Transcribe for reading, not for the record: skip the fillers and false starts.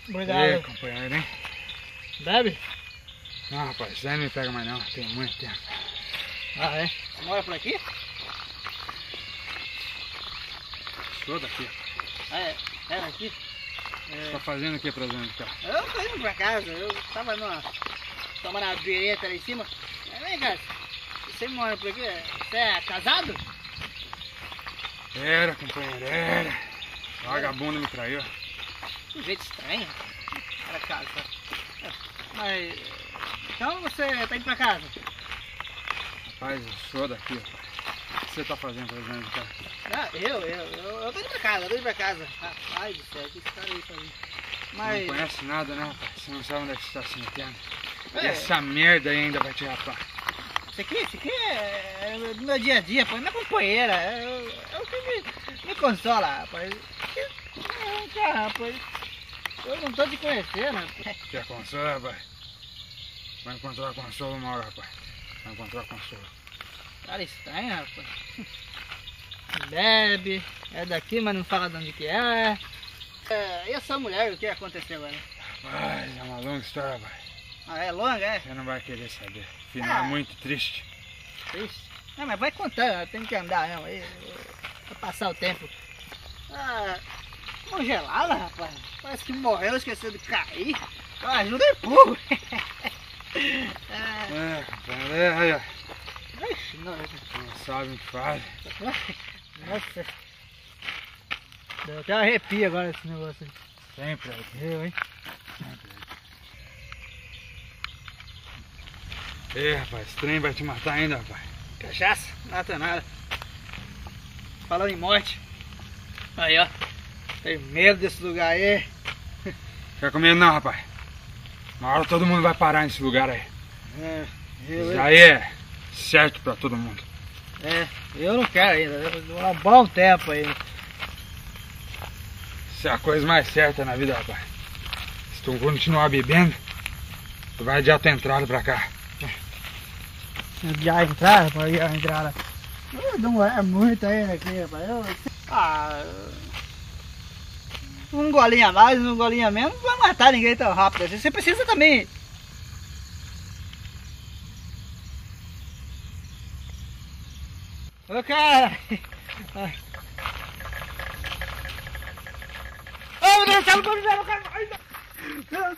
Obrigado. E aí, companheiro, hein? Bebe? Não, rapaz, isso aí não me pega mais não, tem muito tempo. Ah, é? Você mora por aqui? Sou daqui. Ah, é? É daqui? Você tá fazendo o que pra onde tá? Eu tô indo pra casa, eu tava tomando a bireta lá em cima. Vem cá, você mora por aqui? Você é casado? Era, companheiro, era. Vagabundo me traiu. Que jeito estranho. Era casado. Mas, então você tá indo pra casa? Rapaz, eu sou daqui, rapaz. O que você tá fazendo pra onde tá? Ah, eu tô indo pra casa, eu tô indo pra casa. Rapaz do céu, que cara é isso aí? Mas... Não conhece nada, né, rapaz? Você não sabe onde é que você tá se metendo. É. E essa merda aí ainda vai te rapar. Isso aqui é do meu dia a dia, pô, minha companheira, é o que me consola, rapaz. Cara, rapaz, eu não tô te conhecendo, rapaz. Quer consolo, rapaz? Vai encontrar consolo uma hora, rapaz. Vai encontrar consolo. Cara estranho, rapaz. Bebe, é daqui, mas não fala de onde que é. E essa mulher, o que aconteceu agora? Rapaz, é uma longa história, rapaz. Ah, é longa, é? Você não vai querer saber. Final muito triste. Triste. Não, mas vai contando, tem que andar mesmo aí, pra passar o tempo. Ah, congelada, rapaz. Parece que morreu, esqueceu de cair. Ajuda e empurro. Companheiro, aí, ó. Ixi, não. Não sabe o que faz. Nossa. Deu até arrepio agora esse negócio aí. Sempre aí. Eu, hein? Rapaz, esse trem vai te matar ainda, rapaz. Cachaça? Mata nada. Falando em morte. Aí, ó. Tenho medo desse lugar aí. Quer comer não, rapaz? Uma hora todo mundo vai parar nesse lugar aí. Isso aí é certo pra todo mundo. Eu não quero ainda. Eu vou um bom tempo ainda. Isso é a coisa mais certa na vida, rapaz. Se tu continuar bebendo, tu vai adiar tua entrada pra cá. Já entrar, rapaz, já entrar. Não é muito ainda aqui, rapaz. Um golinho a mais, um golinho a menos, não vai matar ninguém tão rápido assim. Você precisa também. Ô, cara! Ô, meu Deus, cara! Ai, não.